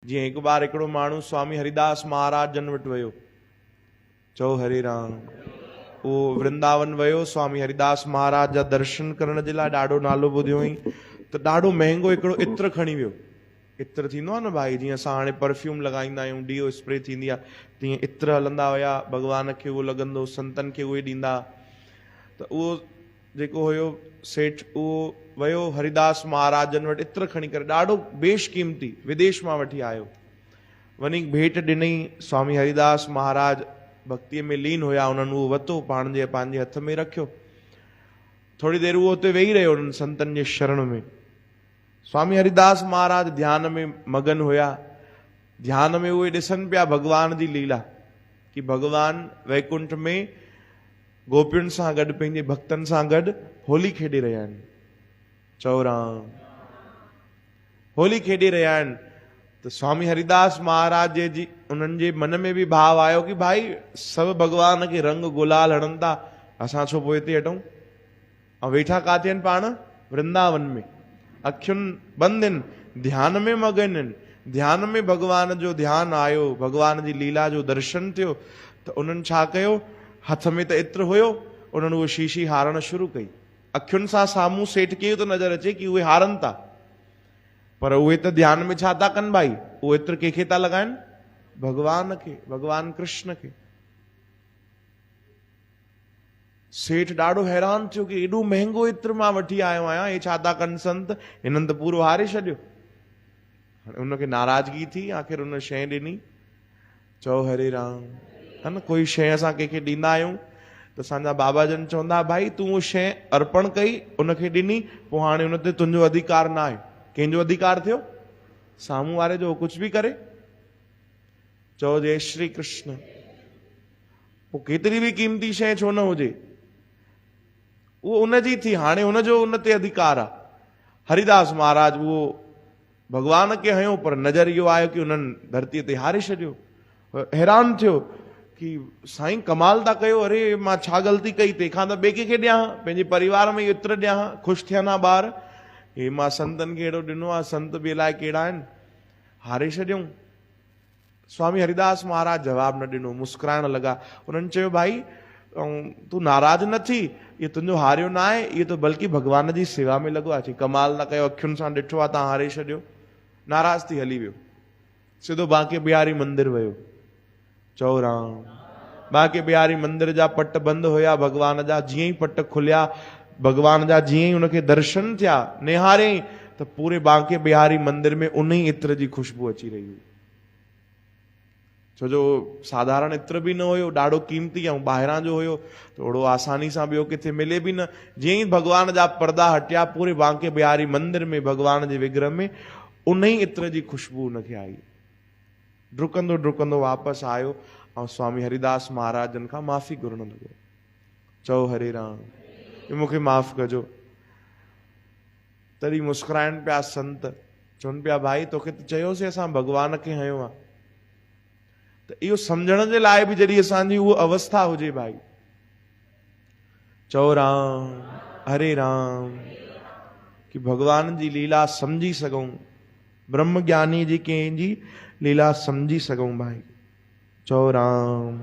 जी एक बार एकड़ो मानू स्वामी हरिदास महाराज जन वट वयो, चओ हरे राम। वो वृंदावन वयो, स्वामी हरिदास महाराज जा दर्शन करण जे लाइ ॾाढो नालो ॿुधियो हुई, त ॾाढो महांगो हिकिड़ो इत्र खणी वियो। इत्र थींदो आहे न भाई, जीअं असां हाणे परफ्यूम लॻाईंदा आहियूं, डीओ स्प्रे थींदी आहे, तीअं इत्र हलंदा हुया, भॻवान खे उहो लॻंदो, संतनि खे उहे ॾींदा। त उहो जेको हुयो सेठ, उहो वयो हरिदास महाराज जन वटि इत्र खणी करे, ॾाढो बेशकीमती, विदेश मां वठी आयो। वञी भेंट ॾिनई, स्वामी हरिदास महाराज भक्तीअ में लीन हुया, उन्हनि उहो वरितो, पंहिंजे हथ में रखियो। थोड़ी देर उहो उते वेही रहियो उन्हनि संतनि जे शरण में। स्वामी हरिदास महाराज ध्यान में मगन हुया। ध्यान में उहे ॾिसनि पिया भगवान जी लीला, कि भगवान वैकुंठ में गोपियुनि सां गॾु, पंहिंजे भक्तनि सां गॾु होली खेॾे रहिया आहिनि। चओ राम। होली खेॾे रहिया आहिनि। त स्वामी हरिदास महाराज जी उन्हनि जे मन में बि भाव आयो कि भाई सभु भगवान खे रंग गुलाल हणनि था, असां छो पोइ हिते हटूं। ऐं वेठा काथे आहिनि पाण? वृंदावन में। अखियुनि बंदि आहिनि, ध्यान में मगन आहिनि। ध्यान में भगवान जो ध्यानु आयो, भगवान जी लीला जो दर्शन थियो, त उन्हनि छा कयो, हथ में त इत्र हुयो, उन्हनि उहो शीशी हारण शुरू कई। अखियुनि सां साम्हूं सेठ खे थो नज़र अचे कि उहे हारनि था, पर उहे त ध्यान में छा था कनि भाई, उहे इत्र कंहिंखे था लॻाइनि? भगवान खे, भगवान कृष्ण खे। सेठ ॾाढो हैरान थियो कि एॾो महांगो इत्र मां वठी आयो आहियां, हे छा था कनि संत, हिननि त पूरो हारे छॾियो। उनखे नाराज़गी थी, आख़िर उन शइ ॾिनी। चओ हरे राम। है न, कोई शइ असां कंहिंखे ॾींदा आहियूं त असांजा बाबा जन चवंदा, भाई तूं उहा शइ अर्पण कई, उनखे ॾिनी, पोइ हाणे उन ते तुंहिंजो अधिकार न आहे। कंहिंजो अधिकार थियो? साम्हूं वारे जो, कुझु बि करे। चओ जय श्री कृष्ण। पोइ केतिरी बि क़ीमती शइ छो न हुजे, उहो उनजी थी, हाणे उनजो उन ते अधिकार आहे। हरिदास महाराज उहो भगवान खे हयो, पर नज़र इहो आयो कि उन्हनि धरतीअ ते हारे छॾियो। हैरान थियो कि साईं कमाल था कयो, अरे मां छा ग़लती कई, तंहिंखां त ॿिए कंहिंखे ॾियां, पंहिंजे परिवार में एतिरो ॾियां, ख़ुशि थियनि हा ॿार। हे मां संतनि खे एॾो ॾिनो आहे, संत बि अलाए कहिड़ा आहिनि, हारे छॾियऊं। स्वामी हरिदास महाराज जवाब न ॾिनो, मुस्कुराइण लॻा। उन्हनि चयो, भाई तूं नाराज़ न थी, इहो तुंहिंजो हारियो न आहे, इहो त बल्कि भगवान जी सेवा में लॻो आहे। कमाल था कयो, अखियुनि सां ॾिठो आहे, तव्हां हारे छॾियो। नाराज़ थी हली वियो, सिधो बांके बिहारी मंदिर वियो। चओ राम। बांके बिहारी मंदिर जा पट बंदि हुया भगवान जा। जीअं ई पट खुलिया भगवान जा, जीअं ई उनखे दर्शन थिया, निहारियईं, त पूरे बांके बिहारी मंदिर में उन ई इत्र जी खुशबू अची रही हुई। छो जो साधारण इत्र बि न हुयो, ॾाढो क़ीमती, ऐं ॿाहिरां जो हुयो, त ओड़ो आसानी सां ॿियो किथे मिले बि न। जीअं ई भगवान जा पर्दा हटिया, पूरे बांके बिहारी मंदिर में भगवान जे विग्रह में उन ई इत्र जी खुशबू उनखे आई। डुकंदो डुकंदो वापसि आयो ऐं स्वामी हरिदास महाराज जन खां माफ़ी घुरण लॻो। चओ हरे राम, मूंखे माफ़ कजो। तॾहिं मुस्कुराइनि पिया संत, चवनि पिया, भाई तोखे त चयोसीं असां भगवान खे हयो आहे, त इहो सम्झण जे लाइ बि जॾहिं असांजी उहा अवस्था हुजे भाई। चओ राम, हरे राम, कि भगवान जी लीला सम्झी सघूं, ब्रह्म ज्ञानी जी कंहिंजी लीला सम्झी सघूं भाई। चओ राम।